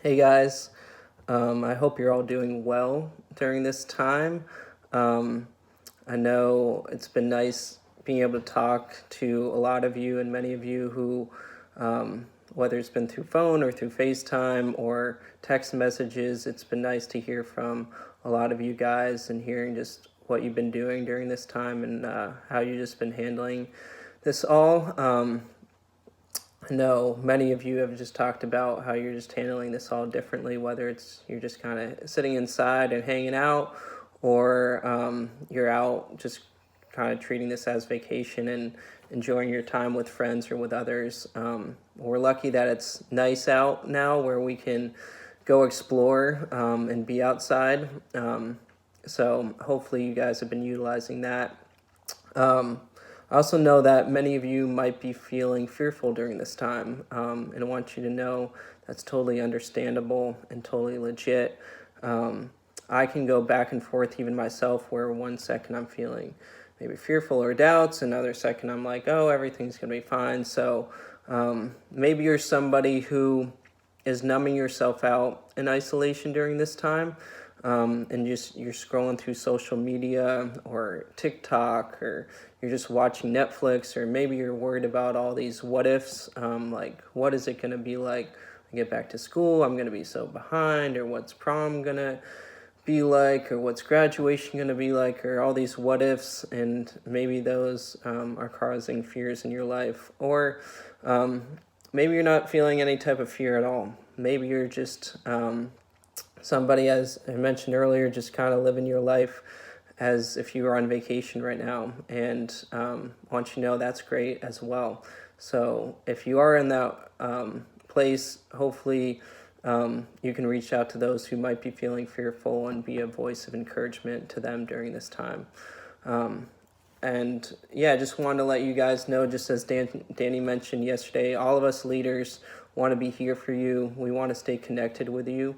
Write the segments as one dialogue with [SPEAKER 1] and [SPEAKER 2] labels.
[SPEAKER 1] Hey guys, I hope you're all doing well during this time. Um, I know it's been nice being able to talk to a lot of you and many of you who, whether it's been through phone or through FaceTime or text messages, it's been nice to hear from a lot of you guys and hearing just what you've been doing during this time and how you've just been handling this all. I know many of you have just talked about how you're just handling this all differently, whether it's you're just kind of sitting inside and hanging out, or you're out just kind of treating this as vacation and enjoying your time with friends or with others. We're lucky that it's nice out now where we can go explore and be outside. So hopefully you guys have been utilizing that. I also know that many of you might be feeling fearful during this time, and I want you to know that's totally understandable and totally legit. I can go back and forth even myself, where one second I'm feeling maybe fearful or doubts, another second I'm like, oh, everything's going to be fine. So maybe you're somebody who is numbing yourself out in isolation during this time, and just you're scrolling through social media or TikTok, or you're just watching Netflix, or maybe you're worried about all these what ifs, like what is it going to be like when I get back to school? I'm going to be so behind, or what's prom going to be like, or what's graduation going to be like, or all these what ifs, and maybe those are causing fears in your life. Or maybe you're not feeling any type of fear at all. Maybe you're just somebody, as I mentioned earlier, just kind of living your life as if you were on vacation right now. And want you to know that's great as well. So if you are in that place, hopefully you can reach out to those who might be feeling fearful and be a voice of encouragement to them during this time. And yeah, I just wanted to let you guys know, just as Danny mentioned yesterday, all of us leaders want to be here for you. We want to stay connected with you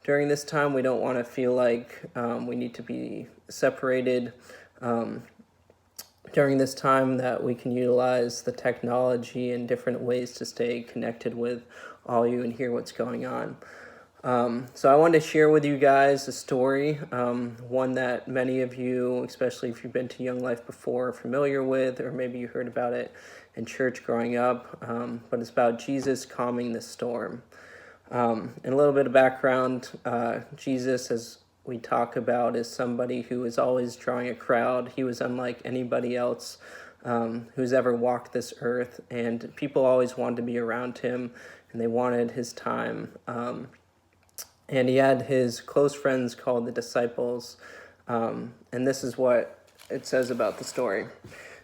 [SPEAKER 1] during this time. We don't want to feel like we need to be separated during this time, that we can utilize the technology and different ways to stay connected with all you and hear what's going on. So I wanted to share with you guys a story, one that many of you, especially if you've been to Young Life before, are familiar with, or maybe you heard about it in church growing up, but it's about Jesus calming the storm. And a little bit of background, Jesus, as we talk about, is somebody who is always drawing a crowd. He was unlike anybody else who's ever walked this earth, and people always wanted to be around him, and they wanted his time. And he had his close friends called the disciples, and this is what it says about the story. It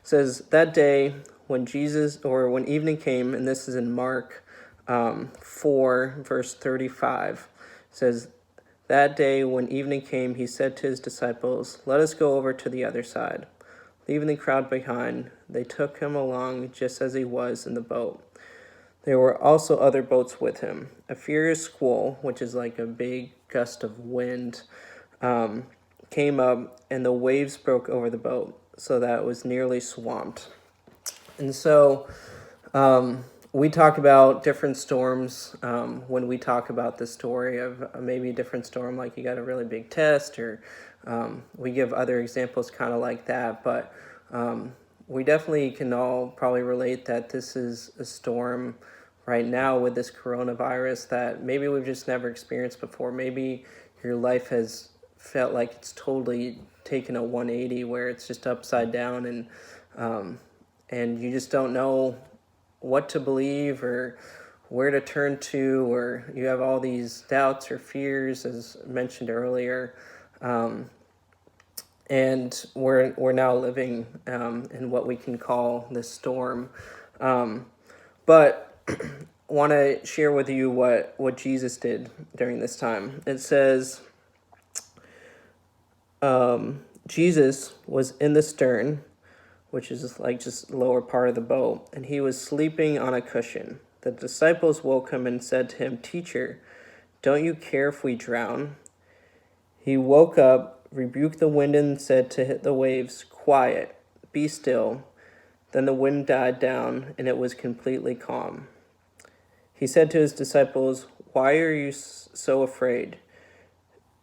[SPEAKER 1] says, that day when when evening came, and this is in Mark 4, verse 35, says, that day when evening came, he said to his disciples, let us go over to the other side. Leaving the crowd behind, they took him along just as he was in the boat. There were also other boats with him. A furious squall, which is like a big gust of wind, came up, and the waves broke over the boat, so that it was nearly swamped. And so we talk about different storms when we talk about the story of maybe a different storm, like you got a really big test, or we give other examples kind of like that. But we definitely can all probably relate that this is a storm right now with this coronavirus that maybe we've just never experienced before. Maybe your life has felt like it's totally taken a 180, where it's just upside down, and you just don't know what to believe or where to turn to, or you have all these doubts or fears, as mentioned earlier. And we're now living in what we can call this storm. But want to share with you what Jesus did during this time. It says, Jesus was in the stern, which is like just lower part of the boat, and he was sleeping on a cushion. The disciples woke him and said to him, teacher, don't you care if we drown? He woke up, rebuked the wind, and said to the waves, quiet, be still. Then the wind died down, and it was completely calm. He said to his disciples, Why are you so afraid?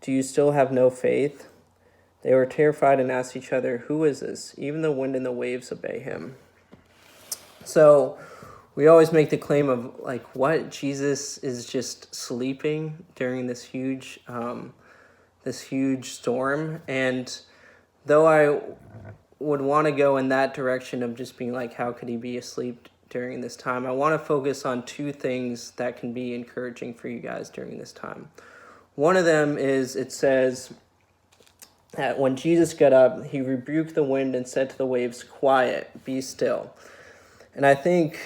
[SPEAKER 1] Do you still have no faith?" They were terrified and asked each other, "Who is this? Even the wind and the waves obey him." So we always make the claim of like, what, Jesus is just sleeping during this huge storm. And though I would want to go in that direction of just being like, how could he be asleep during this time, I want to focus on two things that can be encouraging for you guys during this time. One of them is, it says that when Jesus got up, he rebuked the wind and said to the waves, "Quiet, be still." And I think,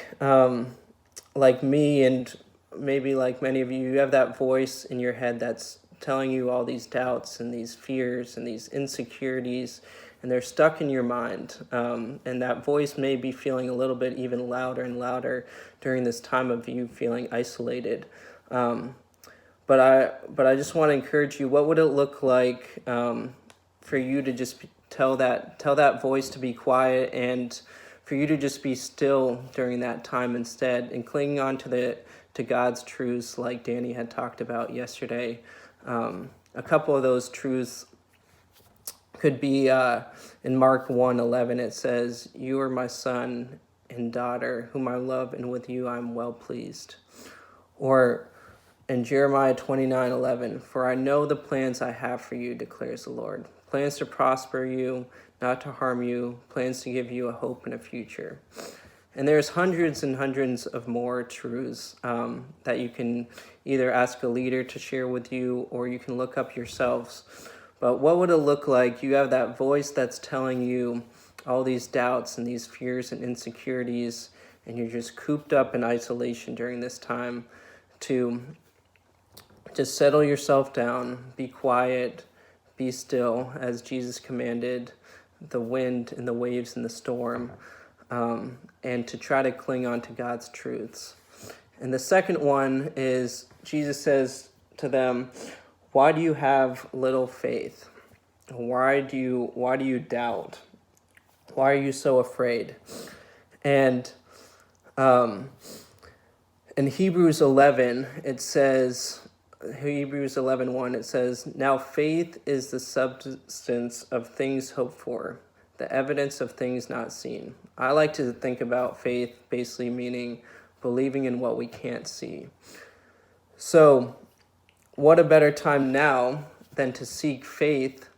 [SPEAKER 1] like me and maybe like many of you, you have that voice in your head that's telling you all these doubts and these fears and these insecurities, and they're stuck in your mind. And that voice may be feeling a little bit even louder and louder during this time of you feeling isolated. But I just want to encourage you, what would it look like for you to just tell that voice to be quiet, and for you to just be still during that time instead, and clinging on to God's truths like Danny had talked about yesterday. A couple of those truths could be in Mark 1:11, it says, "You are my son and daughter, whom I love, and with you I am well pleased." Or in Jeremiah 29:11, "For I know the plans I have for you, declares the Lord. Plans to prosper you, not to harm you, plans to give you a hope and a future." And there's hundreds and hundreds of more truths that you can either ask a leader to share with you, or you can look up yourselves. But what would it look like? You have that voice that's telling you all these doubts and these fears and insecurities, and you're just cooped up in isolation during this time, to just settle yourself down, be quiet, be still, as Jesus commanded the wind and the waves and the storm, and to try to cling on to God's truths. And the second one is, Jesus says to them, "Why do you have little faith? Why do you doubt? Why are you so afraid?" And in Hebrews 11, it says, Hebrews 11:1, it says, "Now faith is the substance of things hoped for, the evidence of things not seen." I like to think about faith basically meaning believing in what we can't see. So what a better time now than to seek faith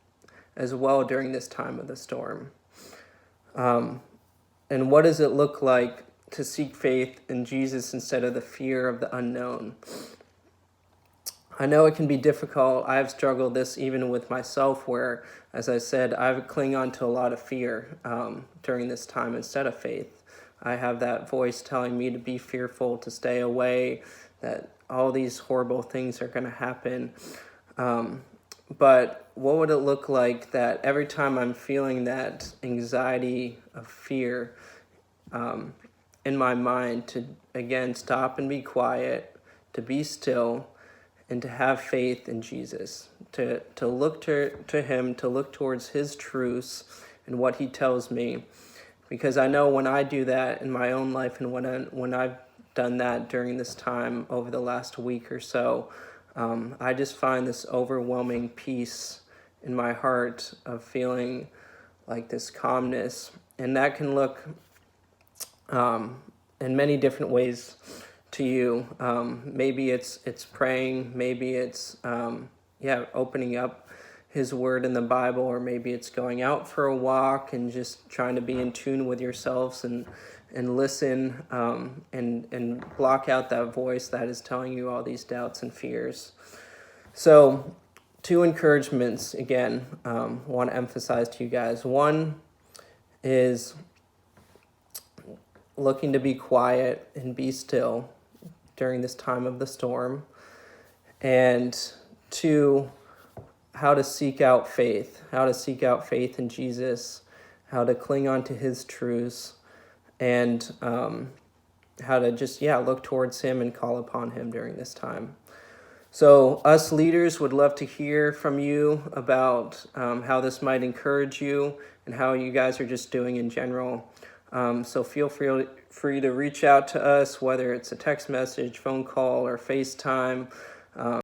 [SPEAKER 1] as well during this time of the storm. And what does it look like to seek faith in Jesus instead of the fear of the unknown? I know it can be difficult. I've struggled this even with myself, where, as I said, I cling on to a lot of fear during this time instead of faith. I have that voice telling me to be fearful, to stay away, that all these horrible things are going to happen. But what would it look like that every time I'm feeling that anxiety of fear in my mind, to again stop and be quiet, to be still, and to have faith in Jesus, to look to him, to look towards his truths and what he tells me. Because I know when I do that in my own life, and when I've done that during this time over the last week or so, I just find this overwhelming peace in my heart of feeling like this calmness. And that can look in many different ways to you. Maybe it's praying, maybe it's opening up his word in the Bible, or maybe it's going out for a walk and just trying to be in tune with yourselves and listen and block out that voice that is telling you all these doubts and fears. So 2 encouragements, again, want to emphasize to you guys. One is looking to be quiet and be still during this time of the storm. And 2, how to seek out faith in Jesus, how to cling on to his truths, and how to just, look towards him and call upon him during this time. So us leaders would love to hear from you about how this might encourage you and how you guys are just doing in general. So feel free to reach out to us, whether it's a text message, phone call, or FaceTime.